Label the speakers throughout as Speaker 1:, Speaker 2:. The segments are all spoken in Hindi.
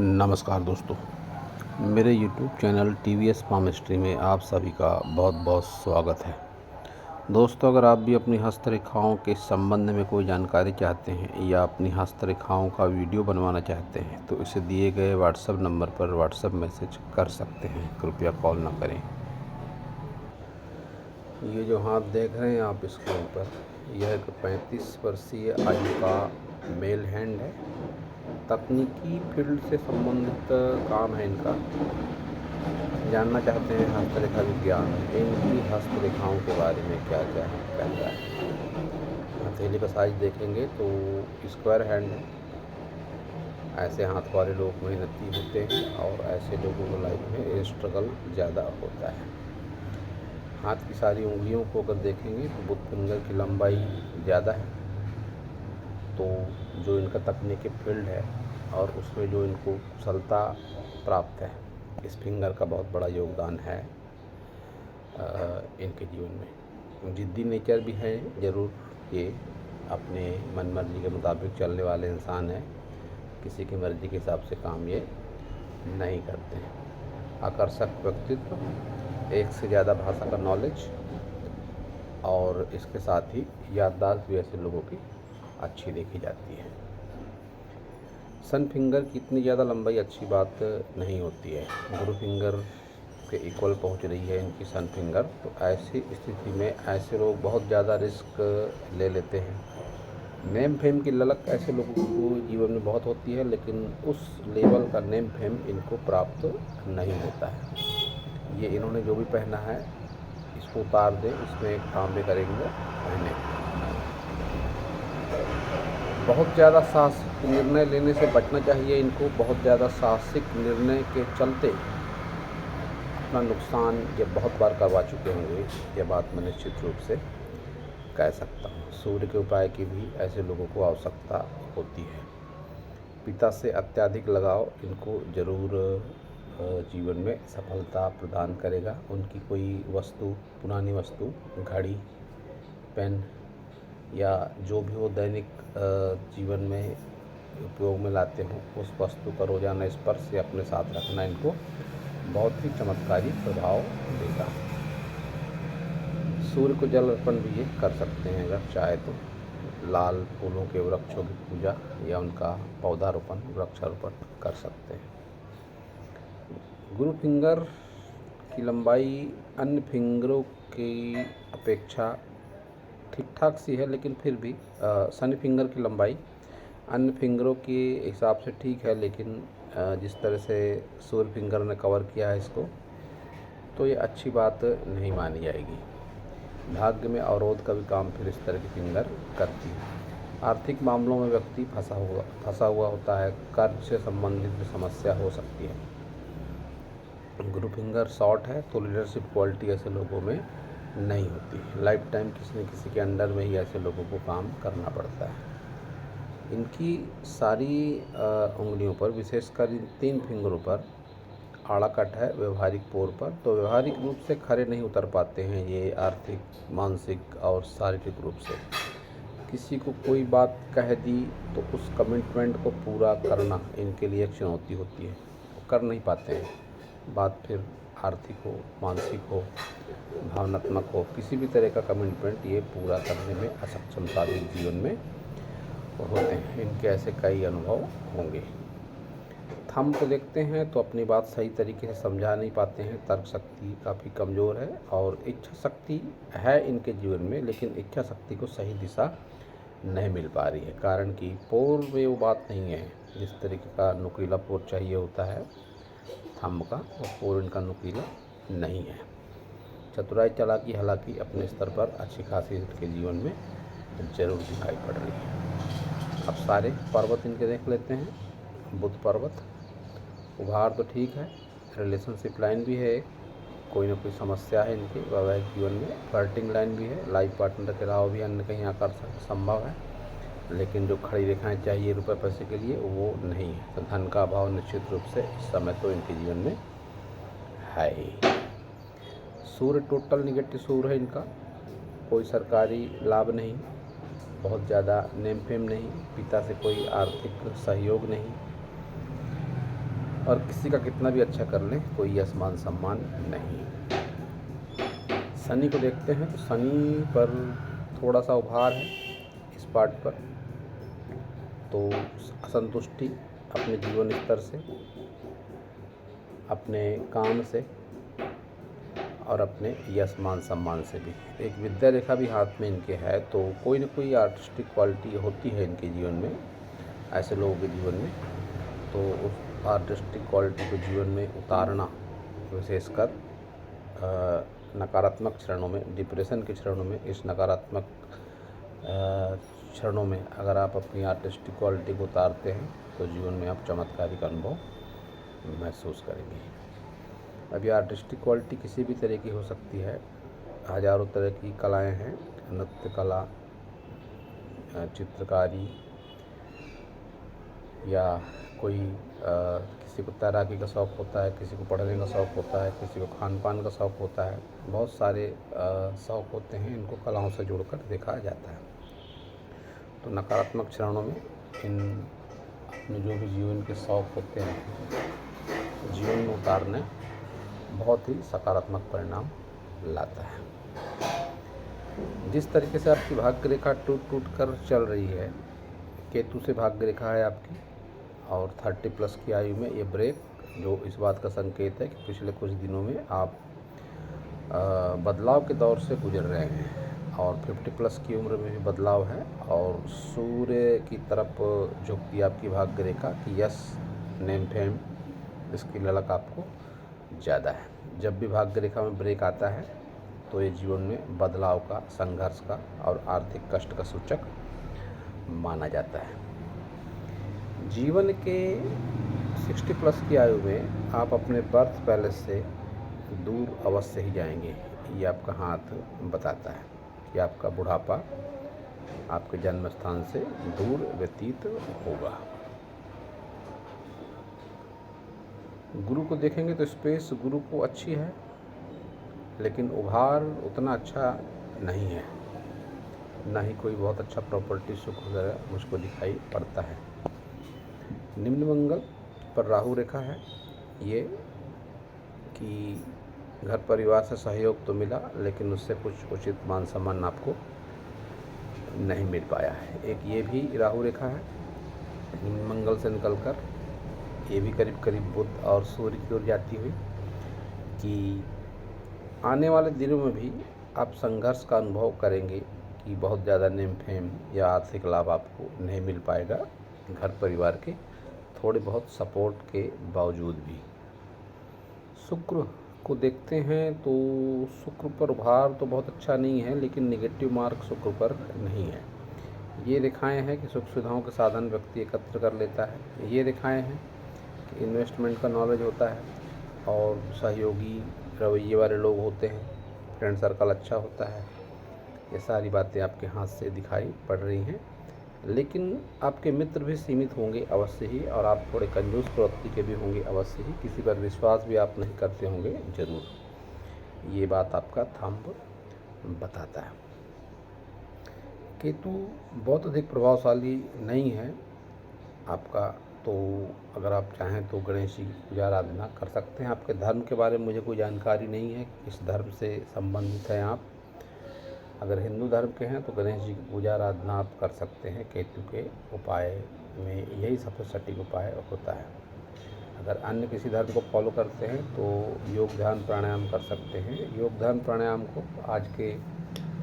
Speaker 1: नमस्कार दोस्तों, मेरे YouTube चैनल TVS पामिस्ट्री में आप सभी का बहुत बहुत स्वागत है। दोस्तों, अगर आप भी अपनी हस्तरेखाओं के संबंध में कोई जानकारी चाहते हैं या अपनी हस्तरेखाओं का वीडियो बनवाना चाहते हैं तो इसे दिए गए व्हाट्सएप नंबर पर व्हाट्सएप मैसेज कर सकते हैं। कृपया कॉल ना करें। ये जो हाथ देख रहे हैं आप स्क्रीन पर, यह एक 35 वर्षीय आयु का मेल हैंड है। तकनीकी फील्ड से संबंधित काम है इनका। जानना चाहते हैं हस्तरेखा विज्ञान, इनकी हस्तरेखाओं के बारे में क्या क्या कहता है। हथेली का साइज देखेंगे तो स्क्वायर हैंड है। ऐसे हाथ वाले लोग मेहनती होते हैं और ऐसे लोगों को लाइफ में स्ट्रगल ज़्यादा होता है। हाथ की सारी उंगलियों को अगर देखेंगे तो बुध फिंगर की लंबाई ज़्यादा है। तो जो इनका तकनीकी फील्ड है और उसमें जो इनको कुशलता प्राप्त है, इस फिंगर का बहुत बड़ा योगदान है इनके जीवन में। जिद्दी नेचर भी है ज़रूर। ये अपने मन मर्जी के मुताबिक चलने वाले इंसान हैं। किसी की मर्ज़ी के हिसाब से काम ये नहीं करते हैं। आकर्षक व्यक्तित्व, एक से ज़्यादा भाषा का नॉलेज और इसके साथ ही याददाश्त भी ऐसे लोगों की अच्छी देखी जाती है। सन फिंगर की इतनी ज़्यादा लंबाई अच्छी बात नहीं होती है। गुरु फिंगर के इक्वल पहुंच रही है इनकी सन फिंगर। तो ऐसी स्थिति में ऐसे लोग बहुत ज़्यादा रिस्क ले लेते हैं। नेम फेम की ललक ऐसे लोगों को जीवन में बहुत होती है, लेकिन उस लेवल का नेम फेम इनको प्राप्त नहीं होता है। ये इन्होंने जो भी पहना है इसको उतार दें, इसमें एक तांबे का रिंग पहने। बहुत ज़्यादा साहसिक निर्णय लेने से बचना चाहिए इनको। बहुत ज़्यादा साहसिक निर्णय के चलते अपना नुकसान ये बहुत बार करवा चुके होंगे, ये बात मैं निश्चित रूप से कह सकता हूँ। सूर्य के उपाय की भी ऐसे लोगों को आवश्यकता होती है। पिता से अत्यधिक लगाव इनको ज़रूर जीवन में सफलता प्रदान करेगा। उनकी कोई वस्तु, पुरानी वस्तु, घड़ी, पेन या जो भी वो दैनिक जीवन में उपयोग में लाते हों, उस वस्तु का रोज़ाना स्पर्श या अपने साथ रखना इनको बहुत ही चमत्कारी प्रभाव देगा। सूर्य को जल अर्पण भी ये कर सकते हैं अगर चाहे तो। लाल फूलों के वृक्षों की पूजा या उनका पौधारोपण, वृक्षारोपण कर सकते हैं। गुरु फिंगर की लंबाई अन्य फिंगरों की अपेक्षा ठीक ठाक सी है, लेकिन फिर भी शनि फिंगर की लंबाई अन्य फिंगरों के हिसाब से ठीक है, लेकिन जिस तरह से सूर्य फिंगर ने कवर किया है इसको, तो ये अच्छी बात नहीं मानी जाएगी। भाग्य में अवरोध का भी काम फिर इस तरह की फिंगर करती है। आर्थिक मामलों में व्यक्ति फंसा हुआ होता है। कर्ज से संबंधित भी समस्या हो सकती है। गुरु फिंगर शॉर्ट है तो लीडरशिप क्वालिटी ऐसे लोगों में नहीं होती। लाइफ टाइम किसी न किसी के अंडर में ही ऐसे लोगों को काम करना पड़ता है। इनकी सारी उंगलियों पर, विशेषकर इन 3 फिंगरों पर आड़ा कट है व्यवहारिक पोर पर। तो व्यवहारिक रूप से खरे नहीं उतर पाते हैं ये, आर्थिक, मानसिक और शारीरिक रूप से। किसी को कोई बात कह दी तो उस कमिटमेंट को पूरा करना इनके लिए एक चुनौती होती है। वो कर नहीं पाते हैं। बात फिर आर्थिक हो, मानसिक हो, भावनात्मक हो, किसी भी तरह का कमिटमेंट ये पूरा करने में असक्षमता भी जीवन में होते हैं। इनके ऐसे कई अनुभव होंगे। थंब को देखते हैं तो अपनी बात सही तरीके से समझा नहीं पाते हैं। तर्क शक्ति काफ़ी कमज़ोर है और इच्छा शक्ति है इनके जीवन में, लेकिन इच्छा शक्ति को सही दिशा नहीं मिल पा रही है। कारण कि पोर में वो बात नहीं है जिस तरीके का नुकीला पोर चाहिए होता है थंब का, वो पोर इनका नुकीला नहीं है। चतुराई, चालाकी, हालांकि अपने स्तर पर अच्छी खासी इनके जीवन में जरूर दिखाई पड़ रही है। अब सारे पर्वत इनके देख लेते हैं। बुध पर्वत, उभार तो ठीक है, रिलेशनशिप लाइन भी है एक, कोई ना कोई समस्या है इनके वैवाहिक जीवन में। फ्लर्टिंग लाइन भी है, लाइफ पार्टनर के अलावा भी अन्य कहीं आकर्षण संभव है, लेकिन जो खड़ी रेखाएं चाहिए रुपए पैसे के लिए वो नहीं है। तो धन का अभाव निश्चित रूप से इस समय तो इनके जीवन में है ही। सूर्य टोटल निगेटिव सूर्य है इनका। कोई सरकारी लाभ नहीं, बहुत ज़्यादा नेम फेम नहीं, पिता से कोई आर्थिक सहयोग नहीं, और किसी का कितना भी अच्छा कर लें, कोई यश मान सम्मान नहीं। शनि को देखते हैं तो शनि पर थोड़ा सा उभार है इस पार्ट पर, तो असंतुष्टि अपने जीवन स्तर से, अपने काम से और अपने यश मान सम्मान से भी। एक विद्या रेखा भी हाथ में इनके है, तो कोई न कोई आर्टिस्टिक क्वालिटी होती है इनके जीवन में, ऐसे लोगों के जीवन में। तो उस आर्टिस्टिक क्वालिटी को जीवन में उतारना, विशेषकर नकारात्मक क्षणों में, डिप्रेशन के क्षणों में, इस नकारात्मक क्षणों में अगर आप अपनी आर्टिस्टिक क्वालिटी को उतारते हैं तो जीवन में आप चमत्कारिक अनुभव महसूस करेंगे। अभी आर्टिस्टिक क्वालिटी किसी भी तरह की हो सकती है, हज़ारों तरह की कलाएं हैं, नृत्य कला, चित्रकारी, या कोई किसी को तैराकी का शौक़ होता है, किसी को पढ़ने का शौक़ होता है, किसी को खान पान का शौक़ होता है, बहुत सारे शौक़ होते हैं, इनको कलाओं से जोड़कर देखा जाता है। तो नकारात्मक क्षणों में इन अपने जो भी जीवन के शौक़ होते हैं जीवन में उतारने बहुत ही सकारात्मक परिणाम लाता है। जिस तरीके से आपकी भाग्य रेखा टूट टूट कर चल रही है, केतु से भाग्य रेखा है आपकी, और 30+ की आयु में ये ब्रेक, जो इस बात का संकेत है कि पिछले कुछ दिनों में आप बदलाव के दौर से गुजर रहे हैं, और 50+ की उम्र में भी बदलाव है, और सूर्य की तरफ झुकती आपकी भाग्य रेखा की यश, नेम फेम, इसकी ललक आपको ज़्यादा है। जब भी भाग्य रेखा में ब्रेक आता है तो ये जीवन में बदलाव का, संघर्ष का और आर्थिक कष्ट का सूचक माना जाता है। जीवन के 60+ की आयु में आप अपने बर्थ पैलेस से दूर अवश्य ही जाएंगे। ये आपका हाथ बताता है कि आपका बुढ़ापा आपके जन्म स्थान से दूर व्यतीत होगा। गुरु को देखेंगे तो स्पेस गुरु को अच्छी है, लेकिन उभार उतना अच्छा नहीं है, ना ही कोई बहुत अच्छा प्रॉपर्टी सुख वगैरह मुझको दिखाई पड़ता है। निम्न मंगल पर राहु रेखा है ये, कि घर परिवार से सहयोग तो मिला, लेकिन उससे कुछ उचित मान सम्मान आपको नहीं मिल पाया है। एक ये भी राहु रेखा है निम्न मंगल से निकलकर, ये भी करीब करीब बुध और सूर्य की ओर जाती हुई, कि आने वाले दिनों में भी आप संघर्ष का अनुभव करेंगे, कि बहुत ज़्यादा नेम फेम या आर्थिक लाभ आपको नहीं मिल पाएगा घर परिवार के थोड़े बहुत सपोर्ट के बावजूद भी। शुक्र को देखते हैं तो शुक्र पर उभार तो बहुत अच्छा नहीं है, लेकिन नेगेटिव मार्क शुक्र पर नहीं है। ये रेखाएं हैं कि सुख सुविधाओं के साधन व्यक्ति एकत्र कर लेता है। ये रेखाएं हैं कि इन्वेस्टमेंट का नॉलेज होता है, और सहयोगी रवैये वाले लोग होते हैं, फ्रेंड सर्कल अच्छा होता है। ये सारी बातें आपके हाथ से दिखाई पड़ रही हैं, लेकिन आपके मित्र भी सीमित होंगे अवश्य ही, और आप थोड़े कंजूस प्रवृत्ति के भी होंगे अवश्य ही। किसी पर विश्वास भी आप नहीं करते होंगे ज़रूर। ये बात आपका थंब बताता है। केतु बहुत अधिक प्रभावशाली नहीं है आपका, तो अगर आप चाहें तो गणेश जी की पूजा आराधना कर सकते हैं। आपके धर्म के बारे में मुझे कोई जानकारी नहीं है, किस धर्म से संबंधित हैं आप। अगर हिंदू धर्म के हैं तो गणेश जी की पूजा आराधना आप कर सकते हैं। केतु के उपाय में यही सबसे सटीक उपाय होता है। अगर अन्य किसी धर्म को फॉलो करते हैं तो योग ध्यान प्राणायाम कर सकते हैं। योग ध्यान प्राणायाम को आज के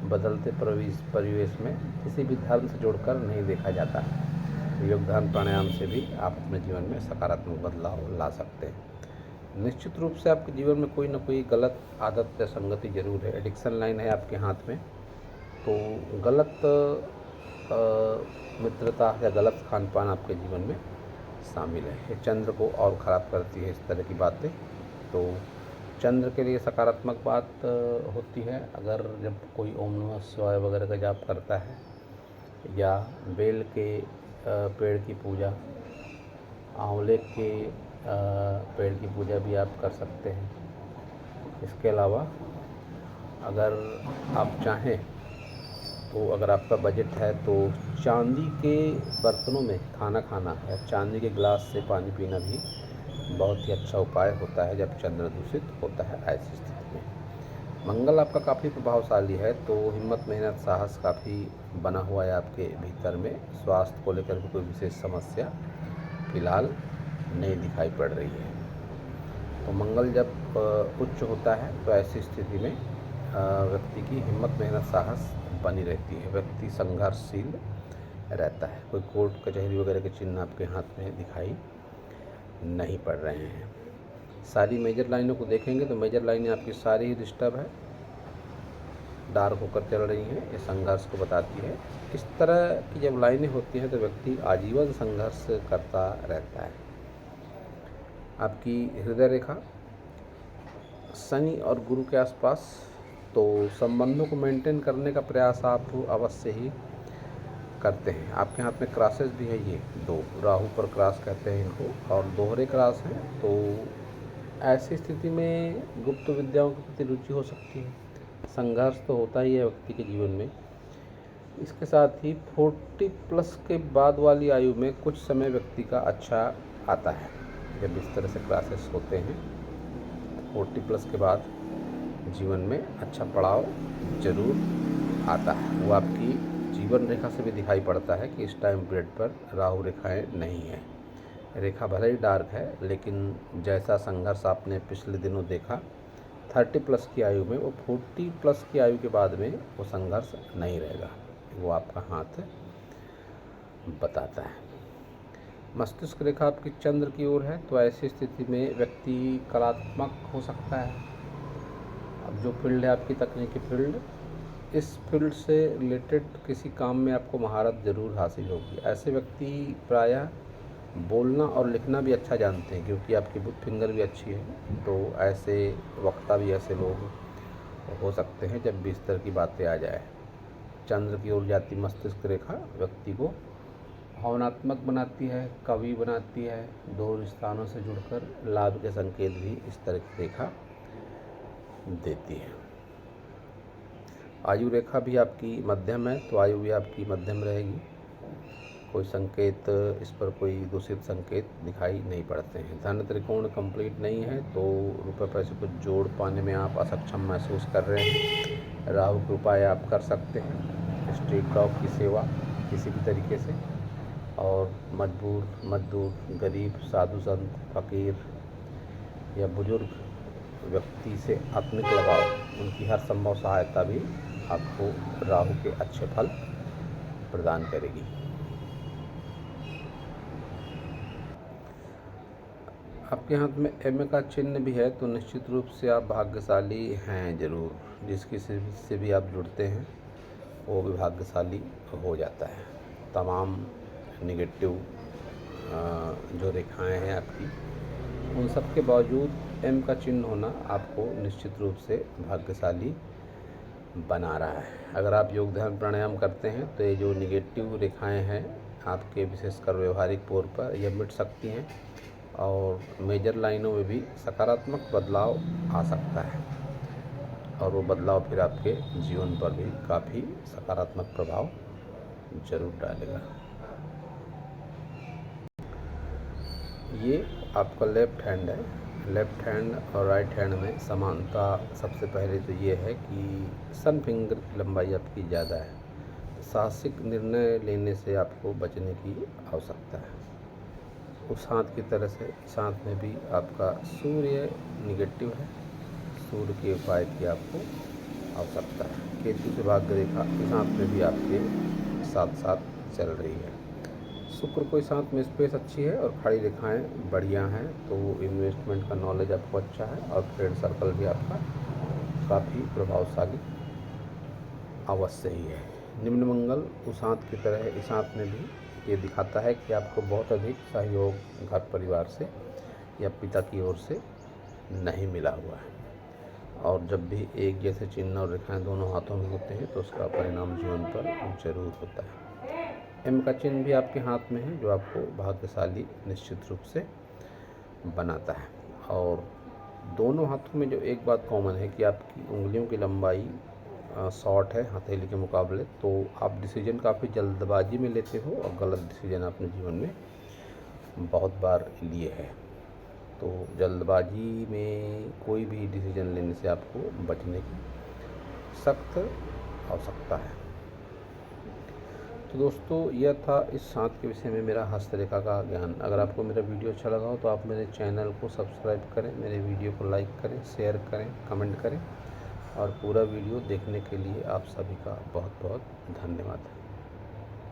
Speaker 1: बदलते परिवेश में किसी भी धर्म से जोड़कर नहीं देखा जाता है। योग ध्यान प्राणायाम से भी आप अपने जीवन में सकारात्मक बदलाव ला सकते हैं। निश्चित रूप से आपके जीवन में कोई ना कोई गलत आदत या संगति जरूर है। एडिक्शन लाइन है आपके हाथ में, तो गलत मित्रता या गलत खान पान आपके जीवन में शामिल है। ये चंद्र को और ख़राब करती है इस तरह की बातें। तो चंद्र के लिए सकारात्मक बात होती है अगर जब कोई ओम नमः शिवाय वगैरह का जाप करता है, या बेल के पेड़ की पूजा, आंवले के पेड़ की पूजा भी आप कर सकते हैं। इसके अलावा अगर आप चाहें तो अगर आपका बजट है तो चांदी के बर्तनों में खाना खाना या चांदी के गिलास से पानी पीना भी बहुत ही अच्छा उपाय होता है जब चंद्र दूषित होता है ऐसी स्थिति में। मंगल आपका काफ़ी प्रभावशाली है, तो हिम्मत, मेहनत, साहस काफ़ी बना हुआ है आपके भीतर में। स्वास्थ्य को लेकर भी कोई विशेष समस्या फिलहाल नहीं दिखाई पड़ रही है। तो मंगल जब उच्च होता है तो ऐसी स्थिति में व्यक्ति की हिम्मत, मेहनत, साहस बनी रहती है। व्यक्ति संघर्षशील रहता है। कोई कोर्ट कचहरी वगैरह के चिन्ह आपके हाथ में दिखाई नहीं पड़ रहे हैं। सारी मेजर लाइनों को देखेंगे तो मेजर लाइनें आपकी सारी ही डिस्टर्ब है, डार्क होकर चल रही हैं। ये संघर्ष को बताती है। इस तरह की जब लाइनें होती हैं तो व्यक्ति आजीवन संघर्ष करता रहता है। आपकी हृदय रेखा शनि और गुरु के आसपास, तो संबंधों को मेंटेन करने का प्रयास आप अवश्य ही करते हैं। आपके हाथ में क्रॉसेस भी है, ये दो राहु पर क्रॉस कहते हैं इनको, और दोहरे क्रॉस हैं। तो ऐसी स्थिति में गुप्त विद्याओं के प्रति रुचि हो सकती है। संघर्ष तो होता ही है व्यक्ति के जीवन में। इसके साथ ही 40 प्लस के बाद वाली आयु में कुछ समय व्यक्ति का अच्छा आता है। जब इस तरह से क्लासेस होते हैं 40 प्लस के बाद जीवन में अच्छा पड़ाव जरूर आता है। वो आपकी जीवन रेखा से भी दिखाई पड़ता है कि इस टाइम पीरियड पर राहु रेखाएं नहीं है। रेखा भले ही डार्क है, लेकिन जैसा संघर्ष आपने पिछले दिनों देखा 30 प्लस की आयु में, वो 40 प्लस की आयु के बाद में वो संघर्ष नहीं रहेगा। वो आपका हाथ बताता है। मस्तिष्क रेखा आपकी चंद्र की ओर है, तो ऐसी स्थिति में व्यक्ति कलात्मक हो सकता है। अब जो फील्ड है आपकी तकनीकी फील्ड, इस फील्ड से रिलेटेड किसी काम में आपको महारत ज़रूर हासिल होगी। ऐसे व्यक्ति प्रायः बोलना और लिखना भी अच्छा जानते हैं, क्योंकि आपकी बुध फिंगर भी अच्छी है। तो ऐसे वक्ता भी ऐसे लोग हो सकते हैं जब भी इस तरह की बातें आ जाए। चंद्र की ओर जाती मस्तिष्क रेखा व्यक्ति को भावनात्मक बनाती है, कवि बनाती है। दूर स्थानों से जुड़कर लाभ के संकेत भी इस तरह की रेखा देती है। आयु रेखा भी आपकी मध्यम है, तो आयु भी आपकी मध्यम रहेगी। कोई संकेत इस पर कोई दूषित संकेत दिखाई नहीं पड़ते हैं। धन त्रिकोण कंप्लीट नहीं है, तो रुपए पैसे को जोड़ पाने में आप असक्षम महसूस कर रहे हैं। राहु के उपाय आप कर सकते हैं। स्ट्रीट डॉग की सेवा किसी भी तरीके से, और मजदूर, गरीब, साधु संत, फकीर या बुजुर्ग व्यक्ति से आत्मिक लगाव, उनकी हर संभव सहायता भी आपको राहु के अच्छे फल प्रदान करेगी। आपके हाथ में एम का चिन्ह भी है, तो निश्चित रूप से आप भाग्यशाली हैं ज़रूर। जिसकी से भी आप जुड़ते हैं वो भी भाग्यशाली हो जाता है। तमाम निगेटिव जो रेखाएं हैं आपकी, उन सब के बावजूद एम का चिन्ह होना आपको निश्चित रूप से भाग्यशाली बना रहा है। अगर आप योग ध्यान प्राणायाम करते हैं तो ये जो निगेटिव रेखाएं हैं आपके, विशेषकर व्यवहारिक तौर पर, ये मिट सकती हैं और मेजर लाइनों में भी सकारात्मक बदलाव आ सकता है, और वो बदलाव फिर आपके जीवन पर भी काफ़ी सकारात्मक प्रभाव जरूर डालेगा। ये आपका लेफ्ट हैंड है। लेफ्ट हैंड और राइट हैंड में समानता सबसे पहले तो ये है कि सन फिंगर की लंबाई आपकी ज़्यादा है। साहसिक निर्णय लेने से आपको बचने की आवश्यकता है। उस हाथ की तरह से इस हाथ में भी आपका सूर्य निगेटिव है। सूर्य के उपाय की आपको आवश्यकता है। केतु से भाग्य रेखा इस हाथ में भी आपके साथ साथ चल रही है। शुक्र को इस हाथ में स्पेस अच्छी है और खड़ी रेखाएं बढ़िया हैं, तो इन्वेस्टमेंट का नॉलेज आपको अच्छा है और फ्रेंड सर्कल भी आपका काफ़ी प्रभावशाली अवश्य ही है। निम्न मंगल उस हाथ की तरह इस हाथ में भी ये दिखाता है कि आपको बहुत अधिक सहयोग घर परिवार से या पिता की ओर से नहीं मिला हुआ है, और जब भी एक जैसे चिन्ह और रेखाएं दोनों हाथों में होते हैं तो उसका परिणाम जीवन पर जरूर होता है। एम का चिन्ह भी आपके हाथ में है, जो आपको भाग्यशाली निश्चित रूप से बनाता है। और दोनों हाथों में जो एक बात कॉमन है कि आपकी उंगलियों की लंबाई शॉर्ट है हथेली के मुकाबले, तो आप डिसीजन काफ़ी जल्दबाजी में लेते हो और गलत डिसीजन अपने जीवन में बहुत बार लिए है। तो जल्दबाजी में कोई भी डिसीजन लेने से आपको बचने की सख्त आवश्यकता है। तो दोस्तों यह था इस शांत के विषय में मेरा हस्तरेखा का ज्ञान। अगर आपको मेरा वीडियो अच्छा लगा हो तो आप मेरे चैनल को सब्सक्राइब करें, मेरे वीडियो को लाइक करें, शेयर करें, कमेंट करें और पूरा वीडियो देखने के लिए आप सभी का बहुत बहुत धन्यवाद।